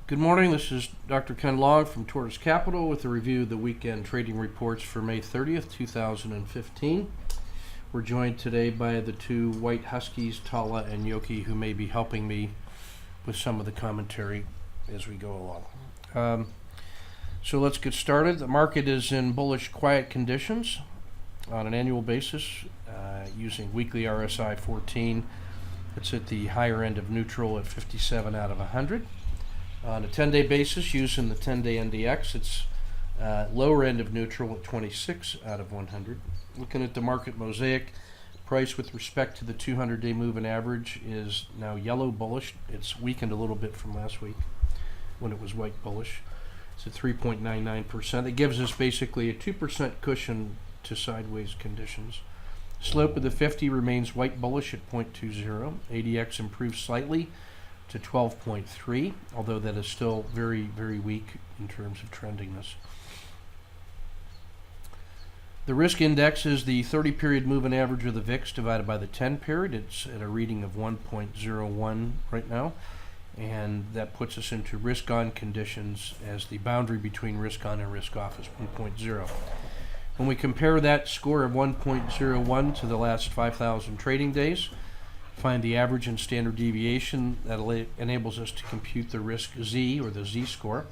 Good morning, this is Dr. Ken Long from Tortoise Capital with a review of the weekend trading reports for May 30th, 2015. We're joined today by the two white huskies, Tala and Yoki, who may be helping me with some of the commentary as we go along. So let's get started. The market is in bullish quiet conditions on an annual basis using weekly RSI 14. It's at the higher end of neutral at 57 out of 100. On a 10-day basis, using the 10-day NDX, it's lower end of neutral at 26 out of 100. Looking at the market mosaic, price with respect to the 200-day moving average is now yellow bullish. It's weakened a little bit from last week when it was white bullish. It's at 3.99%. It gives us basically a 2% cushion to sideways conditions. Slope of the 50 remains white bullish at 0.20. ADX improves slightly to 12.3, although that is still very, very weak in terms of trendiness. The risk index is the 30-period moving average of the VIX divided by the 10-period. It's at a reading of 1.01 right now, and that puts us into risk-on conditions as the boundary between risk-on and risk-off is 1.0. When we compare that score of 1.01 to the last 5,000 trading days, find the average and standard deviation. That enables us to compute the risk Z, or the Z score,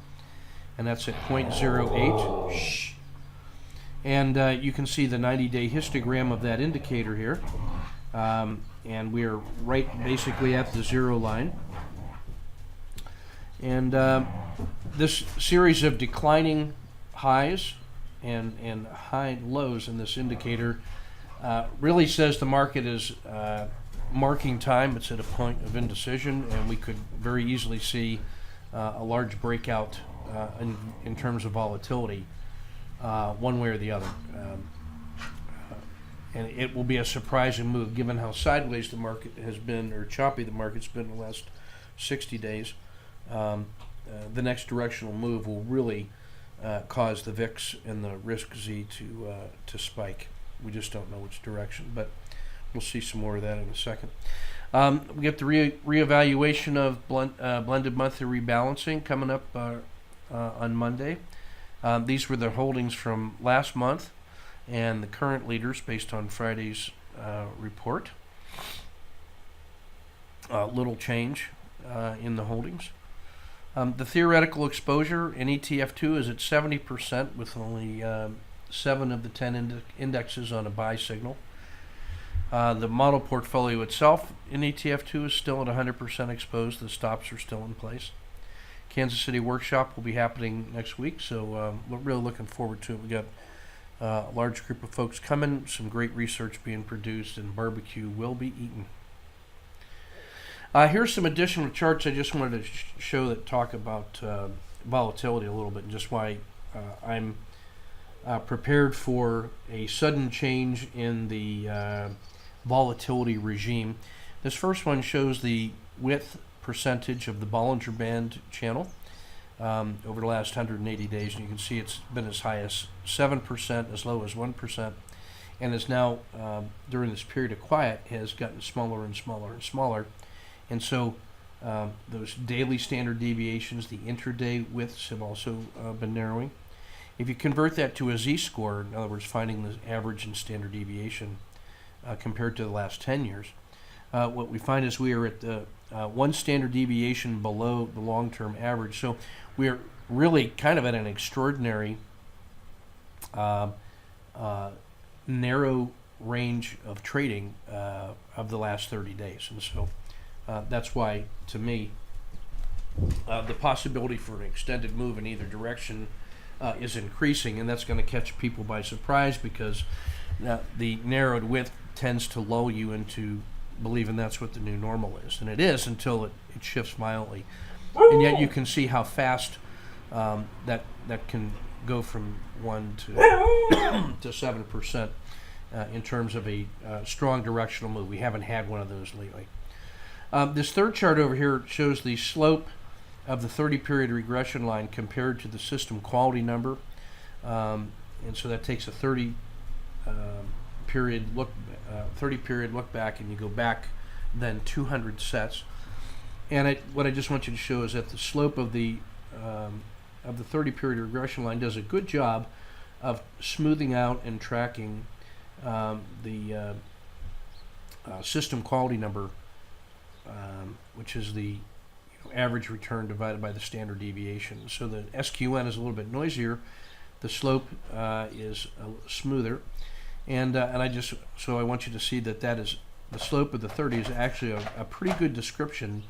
and that's at 0.08. Shh. And you can see the 90-day histogram of that indicator here, and we are right basically at the zero line. And this series of declining highs and high lows in this indicator really says the market is marking time. It's at a point of indecision, and we could very easily see a large breakout in terms of volatility one way or the other. And it will be a surprising move given how sideways the market has been, or choppy the market's been in the last 60 days. The next directional move will really cause the VIX and the risk Z to spike. We just don't know which direction, but we'll see some more of that in a second. We get the reevaluation of blended monthly rebalancing coming up on Monday. These were the holdings from last month and the current leaders based on Friday's report. Little change in the holdings. The theoretical exposure in ETF2 is at 70% with only 7 of the 10 indexes on a buy signal. The model portfolio itself in ETF2 is still at 100% exposed. The stops are still in place. Kansas City workshop will be happening next week, so we're really looking forward to it. We got a large group of folks coming, some great research being produced, and barbecue will be eaten. Here's some additional charts I just wanted to show that talk about volatility a little bit, and just why I'm prepared for a sudden change in the volatility regime. This first one shows the width percentage of the Bollinger Band channel over the last 180 days, and you can see it's been as high as 7%, as low as 1%, and is now, during this period of quiet, has gotten smaller and smaller and smaller. And so those daily standard deviations, the intraday widths, have also been narrowing. If you convert that to a Z-score, in other words, finding the average and standard deviation compared to the last 10 years, what we find is we are at the one standard deviation below the long-term average. So we are really kind of at an extraordinary narrow range of trading of the last 30 days. And so that's why, to me, the possibility for an extended move in either direction is increasing, and that's going to catch people by surprise because the narrowed width tends to lull you into believing that's what the new normal is, and it is until it shifts violently. And yet you can see how fast that can go from 1 to 7% in terms of a strong directional move. We haven't had one of those lately. This third chart over here shows the slope of the 30-period regression line compared to the system quality number, and so that takes a 30-period look back, and you go back then 200 sets. And what I just want you to show is that the slope of the 30-period regression line does a good job of smoothing out and tracking the system quality number, which is the average return divided by the standard deviation. So the SQN is a little bit noisier. The slope is smoother, and I want you to see that is the slope of the 30 is actually a pretty good description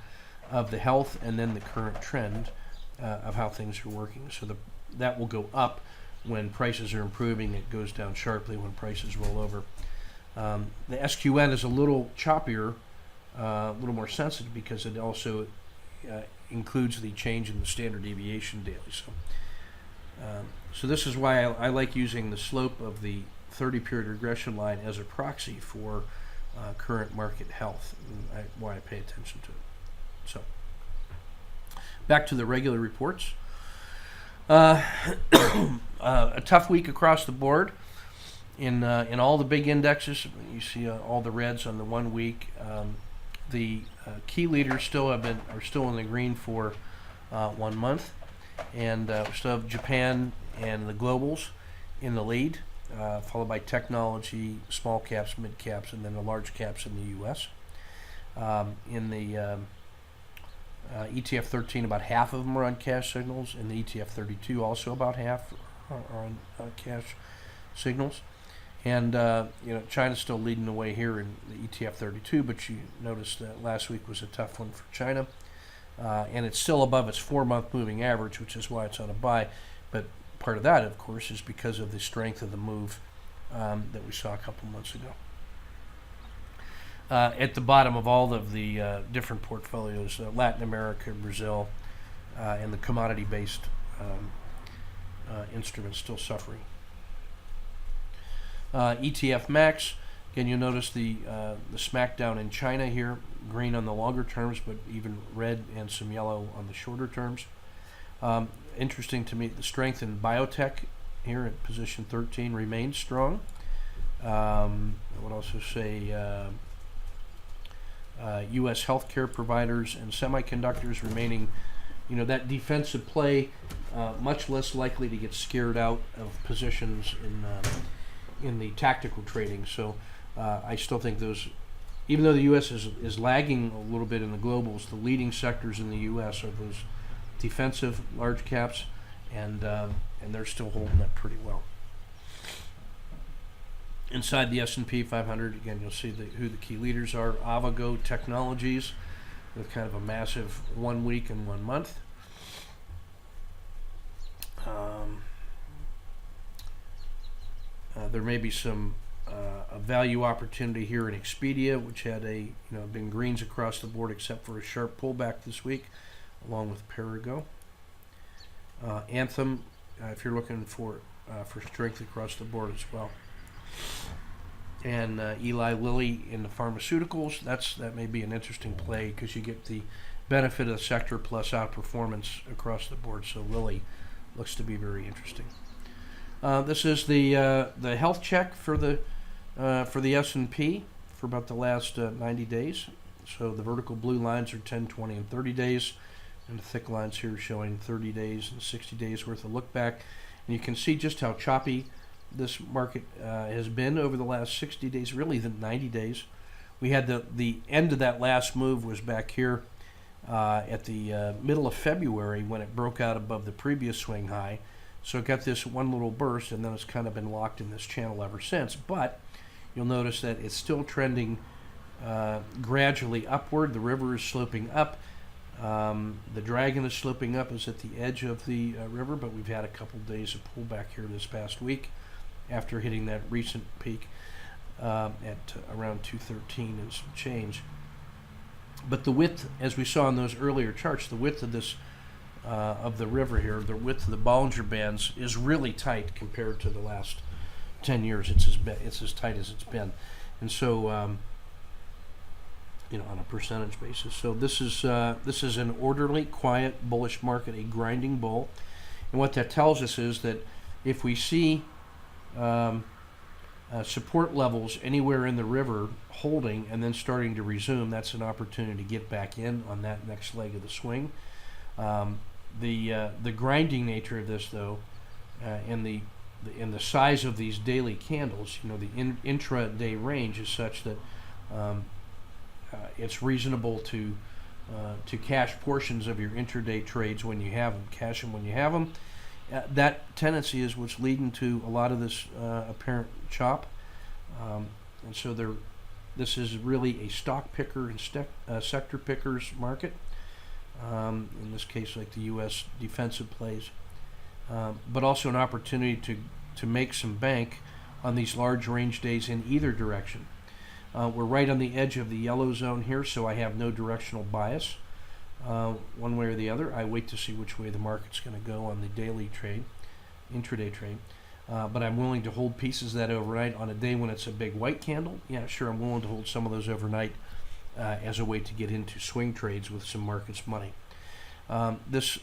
of the health and then the current trend of how things are working. So that will go up when prices are improving. It goes down sharply when prices roll over. The SQN is a little choppier, a little more sensitive because it also includes the change in the standard deviation daily. So this is why I like using the slope of the 30-period regression line as a proxy for current market health, and why I pay attention to it. So back to the regular reports. A tough week across the board in all the big indexes. You see all the reds on the 1 week. The key leaders are still in the green for 1 month, and we still have Japan and the globals in the lead, followed by technology, small caps, mid caps, and then the large caps in the U.S. In the ETF 13, about half of them are on cash signals. In the ETF 32, also about half are on cash signals. And China's still leading the way here in the ETF 32, but you noticed that last week was a tough one for China. And it's still above its 4-month moving average, which is why it's on a buy. But part of that, of course, is because of the strength of the move that we saw a couple months ago. At the bottom of all of the different portfolios, Latin America, Brazil, and the commodity-based instruments still suffering. ETF Max, again, you'll notice the smackdown in China here, green on the longer terms, but even red and some yellow on the shorter terms. Interesting to me, the strength in biotech here at position 13 remains strong. I would also say U.S. healthcare providers and semiconductors remaining, that defensive play, much less likely to get scared out of positions in the tactical trading. So I still think those, even though the U.S. is lagging a little bit in the globals, the leading sectors in the U.S. are those defensive large caps, and they're still holding up pretty well. Inside the S&P 500, again, you'll see who the key leaders are. Avago Technologies, with kind of a massive 1 week and 1 month. There may be some a value opportunity here in Expedia, which had been greens across the board except for a sharp pullback this week, along with Perigo. Anthem, if you're looking for strength across the board as well. And Eli Lilly in the pharmaceuticals, that may be an interesting play because you get the benefit of the sector plus outperformance across the board. So Lilly looks to be very interesting. This is the health check for the S&P for about the last 90 days. So the vertical blue lines are 10, 20, and 30 days, and the thick lines here showing 30 days and 60 days worth of look back. And you can see just how choppy this market has been over the last 60 days, really the 90 days. We had the end of that last move was back here at the middle of February when it broke out above the previous swing high. So it got this one little burst, and then it's kind of been locked in this channel ever since. But you'll notice that it's still trending gradually upward. The river is sloping up. The dragon is sloping up, is at the edge of the river, but we've had a couple days of pullback here this past week after hitting that recent peak at around 213 and some change. But the width, as we saw in those earlier charts, the width of this of the river here, the width of the Bollinger Bands is really tight compared to the last 10 years. It's as tight as it's been, and so on a percentage basis. So this is an orderly, quiet, bullish market, a grinding bull, and what that tells us is that if we see support levels anywhere in the river holding and then starting to resume, that's an opportunity to get back in on that next leg of the swing. The grinding nature of this, though, and the size of these daily candles, the intraday range is such that it's reasonable to cash portions of your intraday trades when you have them, cash them when you have them. That tendency is what's leading to a lot of this apparent chop, and so this is really a stock picker and sector pickers market. In this case, like the U.S. defensive plays, but also an opportunity to make some bank on these large range days in either direction. We're right on the edge of the yellow zone here, so I have no directional bias one way or the other. I wait to see which way the market's going to go on the daily trade, intraday trade. But I'm willing to hold pieces of that overnight on a day when it's a big white candle. Yeah, sure, I'm willing to hold some of those overnight as a way to get into swing trades with some markets money. This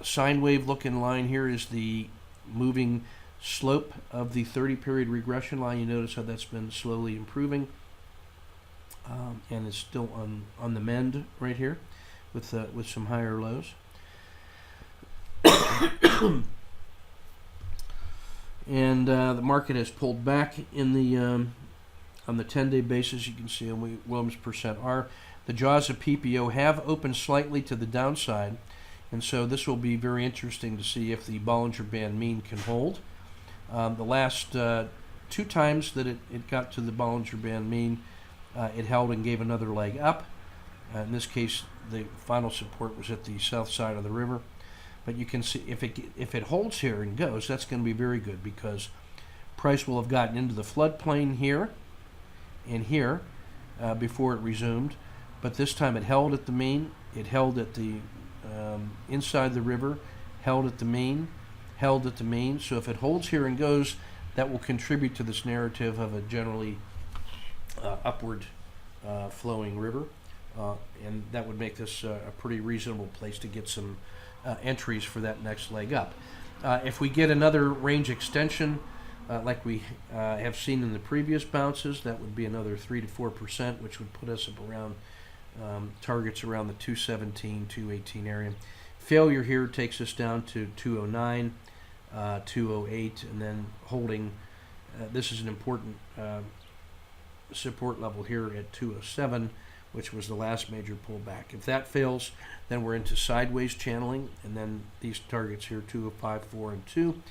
sine wave looking line here is the moving slope of the 30-period regression line. You notice how that's been slowly improving, and it's still on the mend right here with some higher lows. And the market has pulled back in the on the 10-day basis. You can see on Williams percent R. The jaws of PPO have opened slightly to the downside, and so this will be very interesting to see if the Bollinger Band mean can hold. The last two times that it got to the Bollinger Band mean, it held and gave another leg up. In this case, the final support was at the south side of the river. But you can see if it holds here and goes, that's going to be very good, because price will have gotten into the floodplain here and here before it resumed. But this time it held at the mean, it held at the inside the river, held at the mean, held at the mean. So if it holds here and goes, that will contribute to this narrative of a generally upward flowing river, and that would make this a pretty reasonable place to get some entries for that next leg up. If we get another range extension like we have seen in the previous bounces, that would be another 3 to 4%, which would put us up around targets around the 217, 218 area. Failure here takes us down to 209, 208, and then holding. This is an important support level here at 207, which was the last major pullback. If that fails, then we're into sideways channeling, and then these targets here, 205, 4, and 2,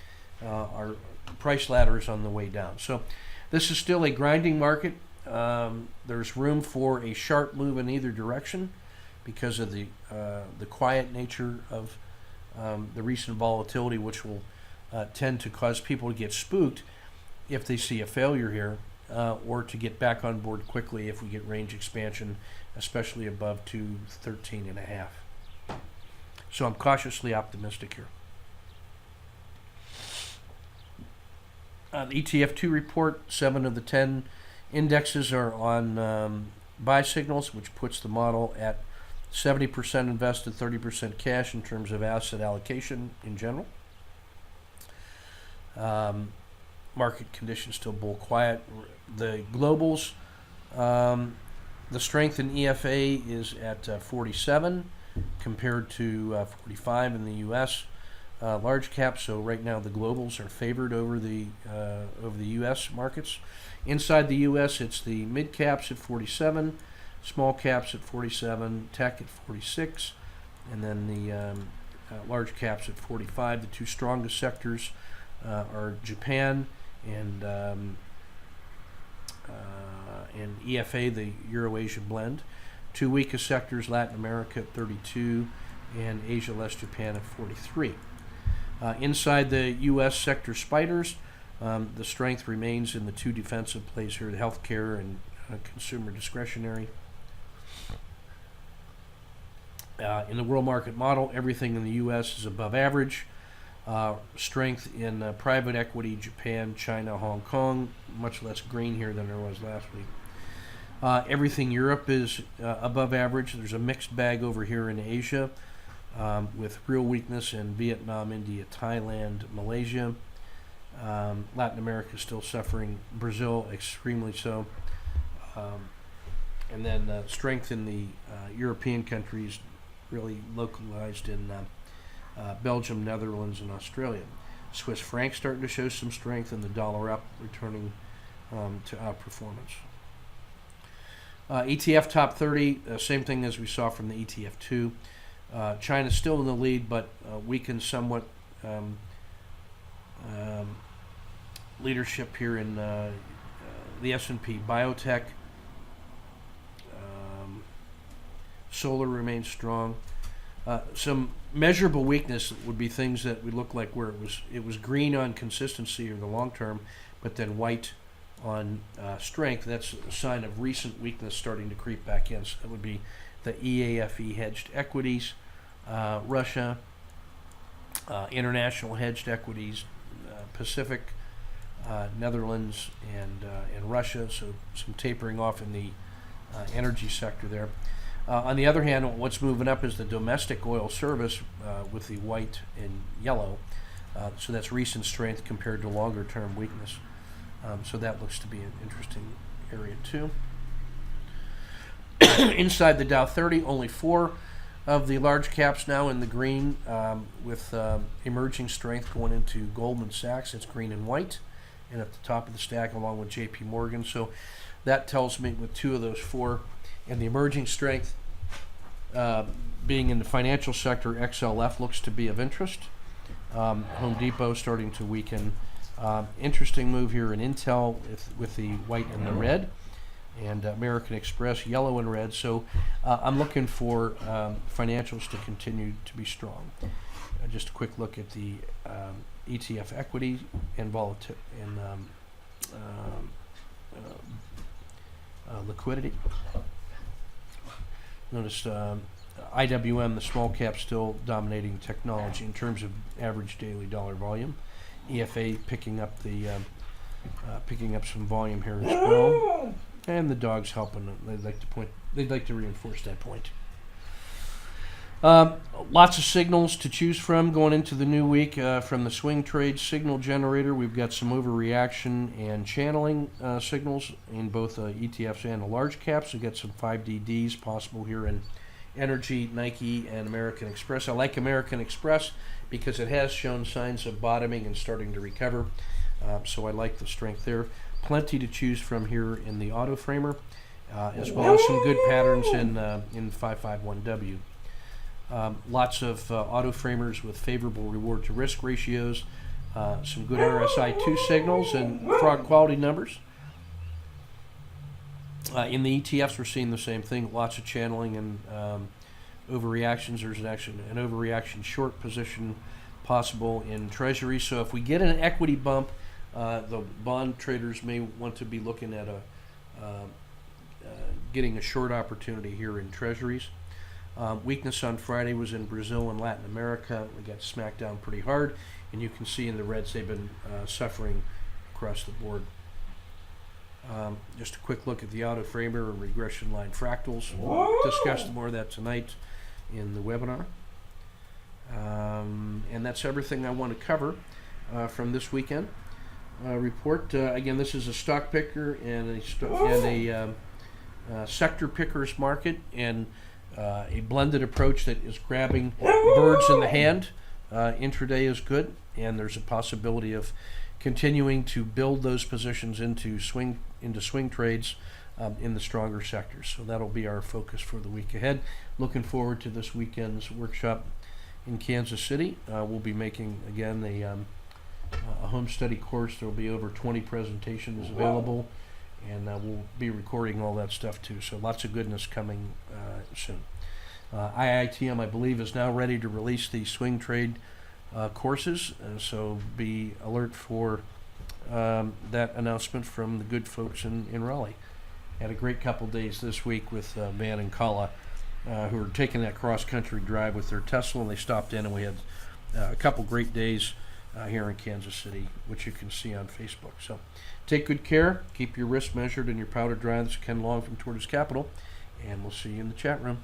are price ladders on the way down. So this is still a grinding market. There's room for a sharp move in either direction because of the quiet nature of the recent volatility, which will tend to cause people to get spooked if they see a failure here, or to get back on board quickly if we get range expansion, especially above 213.5. So I'm cautiously optimistic here. The ETF2 report, 7 of the 10 indexes are on buy signals, which puts the model at 70% invested, 30% cash in terms of asset allocation in general. Market conditions still bull quiet. The globals, the strength in EFA is at 47 compared to 45 in the U.S. Large cap. So right now the globals are favored over the U.S. markets. Inside the U.S., it's the mid caps at 47, small caps at 47, tech at 46, and then the large caps at 45. The two strongest sectors are Japan and EFA, the Euro-Asia blend. Two weakest sectors, Latin America at 32 and Asia less Japan at 43. Inside the U.S. sector spiders, the strength remains in the two defensive plays here, the healthcare and consumer discretionary. In the world market model, everything in the U.S. is above average. Strength in private equity, Japan, China, Hong Kong, much less green here than there was last week. Everything Europe is above average. There's a mixed bag over here in Asia, with real weakness in Vietnam, India, Thailand, Malaysia. Latin America is still suffering. Brazil extremely so. And then strength in the European countries, really localized in Belgium, Netherlands, and Australia. Swiss franc starting to show some strength, and the dollar up, returning to outperformance. ETF top 30, same thing as we saw from the ETF2. China's still in the lead, but weakened somewhat. Leadership here in the S&P. Biotech, solar remains strong. Some measurable weakness would be things that would look like where it was green on consistency or the long term, but then white on strength. That's a sign of recent weakness starting to creep back in. So that would be the EAFE hedged equities, Russia, international hedged equities, Pacific, Netherlands, and Russia. So some tapering off in the energy sector there. On the other hand, what's moving up is the domestic oil service with the white and yellow. So that's recent strength compared to longer term weakness. So that looks to be an interesting area too. Inside the Dow 30, only 4 of the large caps now in the green, with emerging strength going into Goldman Sachs. It's green and white, and at the top of the stack along with JP Morgan. So that tells me with 2 of those 4, and the emerging strength being in the financial sector, XLF looks to be of interest. Home Depot starting to weaken. Interesting move here in Intel with the white and the red, and American Express yellow and red. So I'm looking for financials to continue to be strong. Just a quick look at the ETF equity and volatility and liquidity. Notice IWM, the small cap, still dominating technology in terms of average daily dollar volume. EFA picking up some volume here as well, and the dogs helping. They'd like to reinforce that point. Lots of signals to choose from going into the new week. From the swing trade signal generator, we've got some overreaction and channeling signals in both ETFs and the large caps. We've got some 5DDs possible here in energy, Nike, and American Express. I like American Express because it has shown signs of bottoming and starting to recover. So I like the strength there. Plenty to choose from here in the auto framer, as well as some good patterns in 551W. Lots of auto framers with favorable reward to risk ratios, some good RSI2 signals and fraud quality numbers. In the ETFs, we're seeing the same thing. Lots of channeling and overreactions. There's actually an overreaction short position possible in Treasury. So if we get an equity bump, the bond traders may want to be looking at getting a short opportunity here in Treasuries. Weakness on Friday was in Brazil and Latin America. We got smacked down pretty hard, and you can see in the reds they've been suffering across the board. Just a quick look at the auto framer and regression line fractals. We'll discuss more of that tonight in the webinar. And that's everything I want to cover from this weekend report. Again, this is a stock picker and a sector pickers market, and a blended approach that is grabbing birds in the hand. Intraday is good, and there's a possibility of continuing to build those positions into swing trades in the stronger sectors. So that'll be our focus for the week ahead. Looking forward to this weekend's workshop in Kansas City. We'll be making again a home study course. There will be over 20 presentations available, and we'll be recording all that stuff too. So lots of goodness coming soon. IITM, I believe, is now ready to release the swing trade courses, so be alert for that announcement from the good folks in Raleigh. Had a great couple days this week with Van and Kala, who were taking that cross-country drive with their Tesla, and they stopped in, and we had a couple great days here in Kansas City, which you can see on Facebook. So take good care, keep your risk measured and your powder dry. This is Ken Long from Tortoise Capital, and we'll see you in the chat room.